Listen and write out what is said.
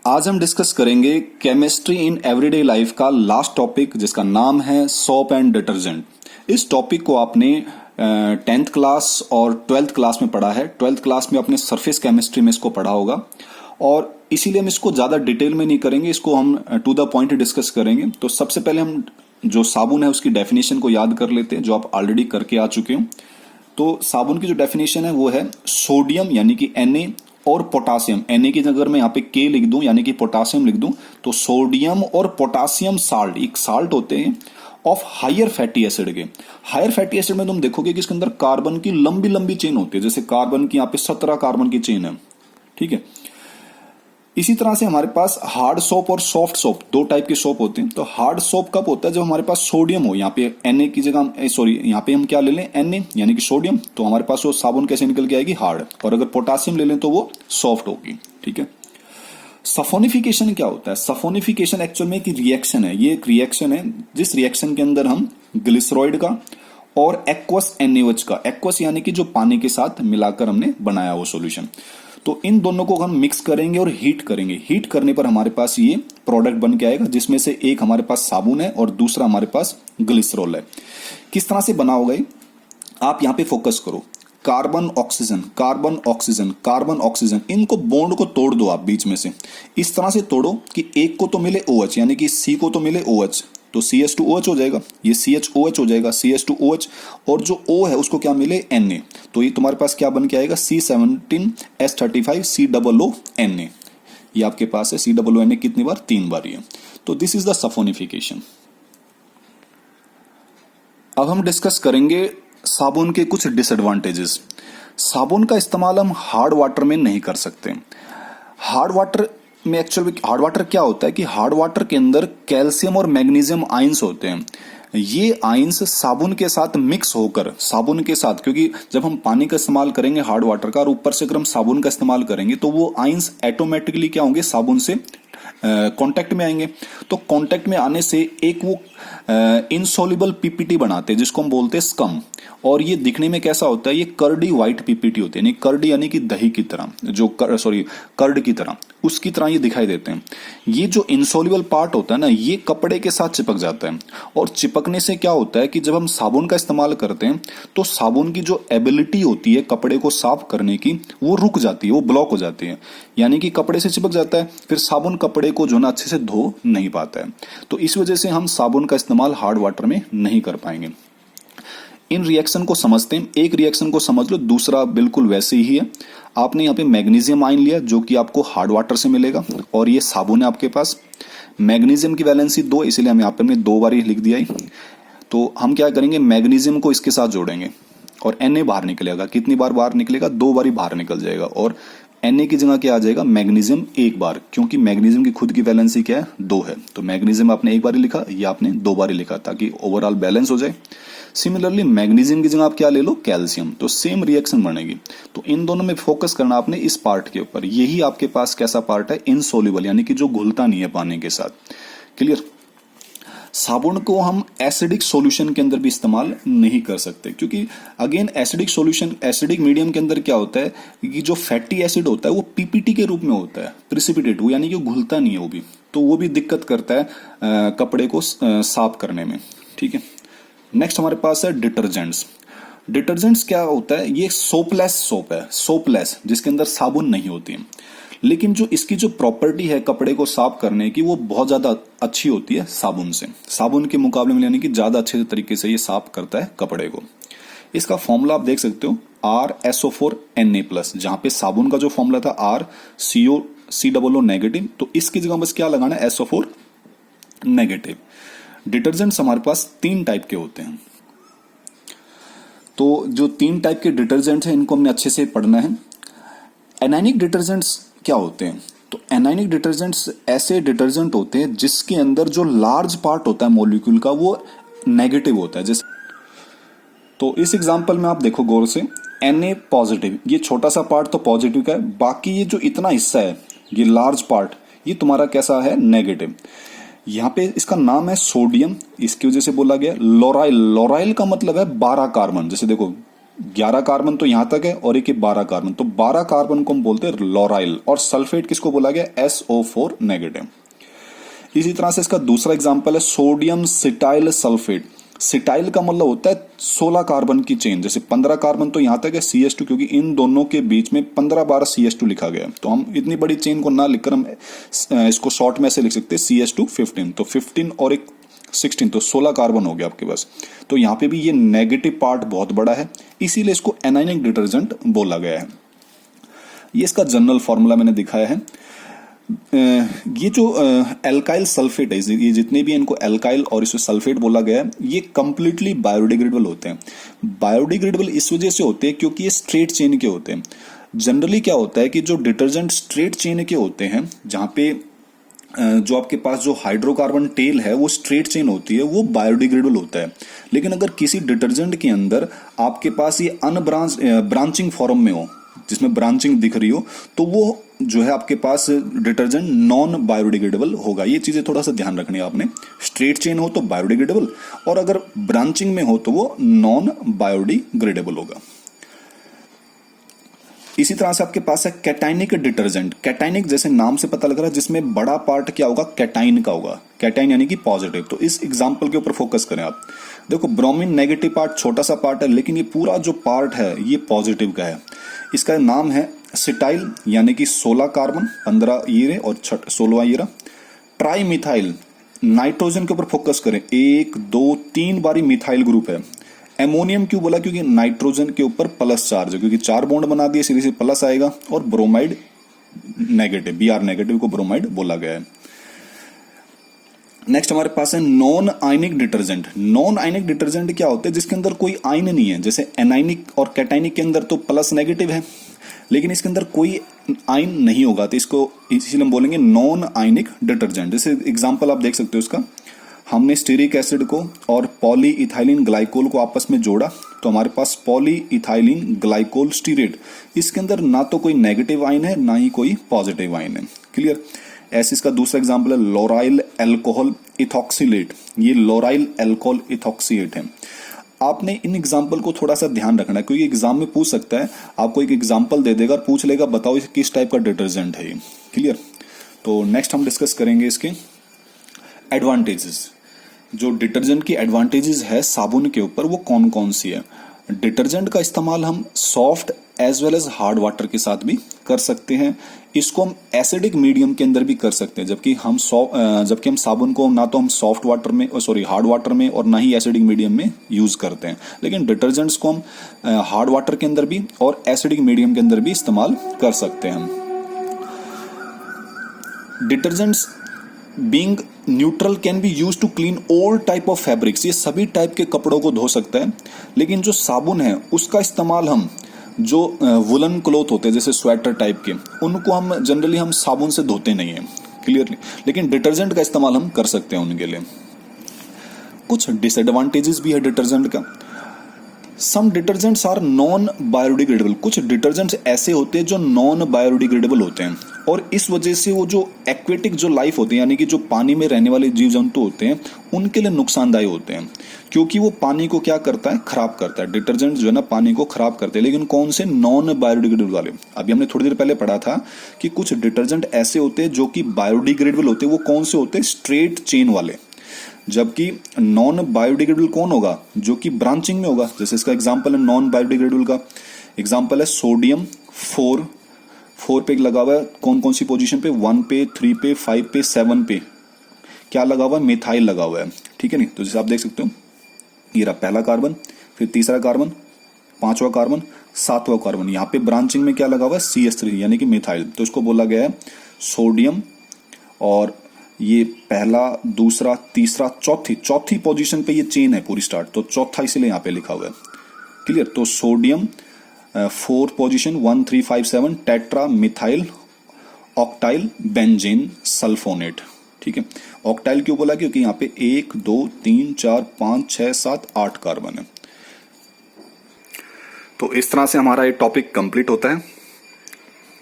आज हम डिस्कस करेंगे केमिस्ट्री इन एवरीडे लाइफ का लास्ट टॉपिक जिसका नाम है सोप एंड डिटर्जेंट। इस टॉपिक को आपने 10th क्लास और 12th क्लास में पढ़ा है। 12th क्लास में आपने सरफेस केमिस्ट्री में इसको पढ़ा होगा और इसीलिए हम इसको ज़्यादा डिटेल में नहीं करेंगे, इसको हम टू द पॉइंट डिस्कस करेंगे। तो सबसे पहले हम जो साबुन है उसकी डेफिनेशन को याद कर लेते हैं, जो आप ऑलरेडी करके आ चुके हो। तो साबुन की जो डेफिनेशन है वो है सोडियम यानी कि Na और पोटासियम। Na की जगह मैं यहाँ पे K लिख दूं यानी कि पोटासियम लिख दूं तो सोडियम और पोटासियम साल्ट एक साल्ट होते हैं ऑफ हायर फैटी एसिड के। हायर फैटी एसिड में तुम देखोगे कि इसके अंदर कार्बन की लंबी लंबी चेन होती है, जैसे कार्बन की यहाँ पे 17 कार्बन की चेन है, ठीक है। इसी तरह से हमारे पास हार्ड सोप और सॉफ्ट सोप दो टाइप के सोप होते हैं। तो हार्ड सोप कब होता है, जब हमारे पास सोडियम हो। यहाँ पे Na की जगह सॉरी यहाँ पे हम क्या ले लें Na यानी कि सोडियम, तो हमारे पास वो साबुन कैसे निकल के आएगी, हार्ड। और अगर पोटासियम ले लें तो वो सॉफ्ट होगी, ठीक है। सफोनिफिकेशन क्या होता है? सफोनिफिकेशन एक्चुअल में एक रिएक्शन है। ये एक रिएक्शन है जिस रिएक्शन के अंदर हम ग्लिसरॉइड का और एक्वस NaOH का, एक्वस यानी कि जो पानी के साथ मिलाकर हमने बनाया वो सॉल्यूशन, तो इन दोनों को हम मिक्स करेंगे और हीट करेंगे। हीट करने पर हमारे पास ये प्रोडक्ट बन के आएगा, जिसमें से एक हमारे पास साबुन है और दूसरा हमारे पास ग्लिसरॉल है। किस तरह से बना होगा ये, आप यहाँ पे फोकस करो। Carbon oxygen, carbon oxygen, carbon oxygen, इनको बॉन्ड को तोड़ दो आप बीच में से। इस तरह से तोड़ो कि एक को तो मिले OH यानी कि C को तो मिले OH, तो CH2OH हो जाएगा, ये CHOH हो जाएगा, CH2OH, और जो O है उसको क्या मिले Na, तो ये तुम्हारे पास क्या बन के आएगा C17H35 COONA। ये आपके पास है COONA कितनी बार, 3 बार ये। तो दिस इज द सफोनिफिकेशन। अब हम डिस्कस करेंगे साबुन के कुछ डिसएडवांटेजेस। साबुन का इस्तेमाल हम हार्ड वाटर में नहीं कर सकते। हार्ड वाटर में एक्चुअली हार्ड वाटर क्या होता है कि हार्ड वाटर के अंदर कैल्शियम और मैग्नीशियम आयंस होते हैं। ये आयंस साबुन के साथ मिक्स होकर, साबुन के साथ, क्योंकि जब हम पानी का इस्तेमाल करेंगे हार्ड वाटर का और ऊपर से अगर हम साबुन का इस्तेमाल करेंगे तो वो आयंस ऑटोमेटिकली क्या होंगे, साबुन से कांटेक्ट में आएंगे। तो कांटेक्ट में आने से एक वो इनसॉल्युबल पीपीटी बनाते हैं जिसको हम बोलते हैं स्कम, और ये दिखने में कैसा होता है, ये कर्डी व्हाइट पीपीटी होते हैं। कर्ड यानी कि दही की तरह, जो कर्ड की तरह, उसकी तरह ये दिखाई देते हैं। ये जो इनसॉल्युबल पार्ट होता है ना, ये कपड़े के साथ चिपक जाता है, और चिपकने से क्या होता है कि जब हम साबुन का इस्तेमाल करते हैं तो साबुन की जो एबिलिटी होती है कपड़े को साफ करने की वो रुक जाती है, वो ब्लॉक हो जाती है, यानी कि कपड़े से चिपक जाता है, फिर साबुन कपड़े को जो ना अच्छे से धो नहीं पाता है। तो इस वजह से हम साबुन का इस्तेमाल हार्ड वाटर में नहीं कर पाएंगे। इन रिएक्शन को समझते हैं। एक रिएक्शन को समझ लो, दूसरा बिल्कुल वैसे ही है। आपने यहाँ पे मैग्नीशियम आयन लिया जो कि आपको हार्ड वाटर से मिलेगा, और ये साबुन है आपके पास। मैग्नीशियम की वैलेंसी 2, इसीलिए हम यहाँ पे हमने 2 बार ही लिख दिया है। तो हम क्या करेंगे, मैग्नीशियम को इसके साथ जोड़ेंगे और Na बाहर निकलेगा। कितनी बार बाहर निकलेगा, 2 बार ही बाहर निकल जाएगा, और Na की जगह क्या आ जाएगा, मैग्नीशियम 1 बार, क्योंकि मैग्नीशियम की खुद की वैलेंसी क्या है, 2 है। तो मैग्नीशियम आपने 1 बार ही लिखा, ये आपने 2 बार ही लिखा ताकि ओवरऑल बैलेंस हो जाए। सिमिलरली मैग्नीशियम की जगह आप क्या ले लो, कैल्शियम, तो सेम रिएक्शन बनेगी। तो इन दोनों में फोकस करना आपने इस पार्ट के ऊपर। यही आपके पास कैसा पार्ट है, इनसोल्युबल, यानी कि जो घुलता नहीं है पानी के साथ। क्लियर। साबुन को हम एसिडिक सॉल्यूशन के अंदर भी इस्तेमाल नहीं कर सकते, क्योंकि again acidic solution, acidic medium के अंदर क्या होता है कि जो फैटी एसिड होता है वो पीपीटी के रूप में होता है, प्रिसिपिटेट, वो यानी कि घुलता नहीं है वो भी, तो वो भी दिक्कत करता है कपड़े को साफ करने में, ठीक है। नेक्स्ट हमारे पास है डिटर्जेंट्स। डिटर्जेंट्स क्या होता है, ये सोपलेस सोप है, सोपलेस, जिसके अंदर साबुन नहीं होती है, लेकिन जो इसकी जो प्रॉपर्टी है कपड़े को साफ करने की वो बहुत ज्यादा अच्छी होती है साबुन से, साबुन के मुकाबले में, यानी कि ज्यादा अच्छे तरीके से ये साफ करता है कपड़े को। इसका फॉर्मूला आप देख सकते हो, RSO4Na+, जहां पे साबुन का जो फॉर्मूला था RCO नेगेटिव, तो इसकी जगह बस क्या लगाना है, SO4 नेगेटिव। डिटर्जेंट्स हमारे पास 3 टाइप के होते हैं। तो जो 3 टाइप के डिटर्जेंट्स हैं इनको हमने अच्छे से पढ़ना है। एनायनिक डिटर्जेंट्स क्या होते हैं, तो एनायनिक डिटर्जेंट्स ऐसे डिटर्जेंट होते हैं जिसके अंदर जो लार्ज पार्ट होता है मॉलिक्यूल का वो नेगेटिव होता है। जैसे तो इस एग्जांपल में आप देखो गौर से, Na पॉजिटिव, ये छोटा सा पार्ट तो पॉजिटिव का है, बाकी ये जो इतना हिस्सा है ये लार्ज पार्ट, ये तुम्हारा कैसा है, नेगेटिव। यहाँ पे इसका नाम है सोडियम, इसकी वजह से बोला गया लोराइल। लोराइल का मतलब है 12 कार्बन। जैसे देखो 11 कार्बन तो यहां तक है और एक 12 कार्बन, तो 12 कार्बन को हम बोलते हैं लॉराइल। और सल्फेट किसको बोला गया? SO4 negative. इसी तरह से इसका दूसरा एग्जांपल है सोडियम सिटाइल सल्फेट। सिटाइल का मतलब होता है 16 कार्बन की चेन, जैसे 15 कार्बन तो यहां तक है CH2, क्योंकि इन दोनों के बीच में 15 बार CH2 लिखा गया है, तो हम इतनी बड़ी चेन को ना लिखकर हम इसको शॉर्ट में ऐसे लिख सकते हैं CH2 15, तो 15 और एक 16, तो 16 कार्बन हो गया आपके पास। तो यहाँ पे भी ये नेगेटिव पार्ट बहुत बड़ा है, इसीलिए इसको एनाइनिक डिटर्जेंट बोला गया है। ये इसका जनरल फॉर्मूला मैंने दिखाया है। ये जो एल्काइल सल्फेट है, ये जितने भी इनको एल्काइल और इसमें सल्फेट बोला गया है, ये कंप्लीटली बायोडिग्रेडेबल होते हैं। बायोडिग्रेडेबल इस वजह से होते हैं क्योंकि ये स्ट्रेट चेन के होते हैं। जनरली क्या होता है कि जो डिटर्जेंट स्ट्रेट चेन के होते हैं, जहां पे जो आपके पास जो हाइड्रोकार्बन टेल है वो स्ट्रेट चेन होती है, वो बायोडिग्रेडेबल होता है। लेकिन अगर किसी डिटर्जेंट के अंदर आपके पास ये ब्रांचिंग फॉर्म में हो, जिसमें ब्रांचिंग दिख रही हो, तो वो जो है आपके पास डिटर्जेंट नॉन बायोडिग्रेडेबल होगा। ये चीजें थोड़ा सा ध्यान रखनी है आपने। स्ट्रेट चेन हो तो बायोडिग्रेडेबल, और अगर ब्रांचिंग में हो तो वो नॉन बायोडिग्रेडेबल होगा। इसी तरह से आपके पास है कैटाइनिक डिटर्जेंट। कैटाइनिक जैसे नाम से पता लग रहा है, जिसमें बड़ा पार्ट क्या होगा? कैटाइन का होगा। कैटाइन यानी कि पॉजिटिव। तो इस एग्जांपल के ऊपर फोकस करें आप। देखो ब्रोमीन नेगेटिव पार्ट छोटा सा पार्ट है, लेकिन ये पूरा जो पार्ट है ये पॉजिटिव का है। इसका नाम है सिटाइल, यानी कि 16 कार्बन 15 ये और 16 ये। ट्राई मिथाइल, नाइट्रोजन के ऊपर फोकस करें, 1 2 3 बारी मिथाइल ग्रुप है। एमोनियम क्यों बोला? क्योंकि नाइट्रोजन के ऊपर प्लस चार्ज है, क्योंकि 4 बॉन्ड बना दिए, सीधे सीधे प्लस आएगा। और ब्रोमाइड नेगेटिव, Br नेगेटिव को ब्रोमाइड बोला गया है। नेक्स्ट हमारे पास है non ionic detergent. Non ionic detergent क्या होते हैं? जिसके अंदर कोई आयन नहीं है। जैसे एनाइनिक और कैटाइनिक के अंदर तो प्लस नेगेटिव है, लेकिन इसके अंदर कोई आयन नहीं होगा, तो इसको इसीलिए हम बोलेंगे नॉन आयनिक डिटर्जेंट। जैसे एग्जांपल आप देख सकते हो इसका, हमने स्टीरिक एसिड को और पॉली इथाइलिन ग्लाइकोल को आपस में जोड़ा, तो हमारे पास पॉली इथाइलिन ग्लाइकोल स्टीरेट। इसके अंदर ना तो कोई नेगेटिव आयन है, ना ही कोई पॉजिटिव आयन है। क्लियर? ऐसे इसका दूसरा एग्जांपल है लोराइल एल्कोहल इथॉक्सिलेट। ये लोराइल एल्कोहल इथॉक्सिएट है। आपने इन एग्जाम्पल को थोड़ा सा ध्यान रखना है, क्योंकि एग्जाम में पूछ सकता है, आपको एक एग्जाम्पल दे देगा और पूछ लेगा बताओ किस टाइप का डिटर्जेंट है ये। क्लियर? तो नेक्स्ट हम डिस्कस करेंगे इसके एडवांटेजेस। जो डिटर्जेंट की एडवांटेजेस है साबुन के ऊपर, वो कौन कौन सी है? डिटर्जेंट का इस्तेमाल हम soft as well as hard water के साथ भी कर सकते हैं। इसको हम एसिडिक मीडियम के अंदर भी कर सकते हैं, जबकि हम साबुन को ना तो हम सॉफ्ट वाटर में हार्ड वाटर में और ना ही एसिडिक मीडियम में यूज करते हैं। लेकिन डिटर्जेंट्स को हम हार्ड वाटर के अंदर भी और एसिडिक मीडियम के अंदर भी इस्तेमाल कर सकते हैं। Detergents being neutral can be use to clean all type of fabrics. ये सभी टाइप के कपड़ों को धो सकता है। लेकिन जो साबुन है उसका इस्तेमाल हम जो वुलन क्लोथ होते हैं, जैसे स्वेटर टाइप के, उनको हम जनरली हम साबुन से धोते नहीं है। क्लियरली? लेकिन डिटर्जेंट का इस्तेमाल हम कर सकते हैं उनके लिए। कुछ डिसएडवांटेजेस भी है डिटर्जेंट का। सम डिटर्जेंट्स आर नॉन बायोडिग्रेडेबल। कुछ डिटर्जेंट्स ऐसे होते हैं जो नॉन बायोडिग्रेडेबल होते हैं, और इस वजह से वो जो एक्वेटिक जो लाइफ होती है, यानी कि जो पानी में रहने वाले जीव जंतु होते हैं, उनके लिए नुकसानदायी होते हैं, क्योंकि वो पानी को क्या करता है? खराब करता है। डिटर्जेंट जो है ना पानी को खराब करते हैं। लेकिन कौन से? नॉन बायोडिग्रेडेबल वाले। अभी हमने थोड़ी देर पहले पढ़ा था कि कुछ डिटर्जेंट ऐसे होते हैं जो कि बायोडिग्रेडेबल होते हैं। वो कौन से होते हैं? स्ट्रेट चेन वाले। जबकि नॉन बायोडिग्रेडेबल कौन होगा? जो कि ब्रांचिंग में होगा। जैसे इसका एग्जांपल है नॉन बायोडिग्रेडेबल का एग्जांपल है सोडियम 4 पे लगा हुआ है। कौन कौन सी पोजीशन पे? 1 पे, 3 पे, 5 पे, 7 पे क्या लगा हुआ है? मिथाइल लगा हुआ है। ठीक है नहीं? तो जैसे आप देख सकते हो, ये रहा पहला कार्बन, फिर तीसरा कार्बन, 5वां कार्बन, 7वां कार्बन। यहाँ पे ब्रांचिंग में क्या लगा हुआ है? CH3 यानी कि मिथाइल। तो इसको बोला गया है सोडियम, और ये पहला, दूसरा, तीसरा, चौथी पोजीशन पे ये चेन है पूरी स्टार्ट, तो चौथा इसलिए यहाँ पे लिखा हुआ है। क्लियर? तो sodium 4 position 1 3 5 7 tetra methyl octyl benzene sulphonate. ठीक है? ऑक्टाइल क्यों बोला? क्योंकि यहाँ पे 1 2 3 4 5 6 7 8 कार्बन है। तो इस तरह से हमारा ये टॉपिक कंप्लीट होता है।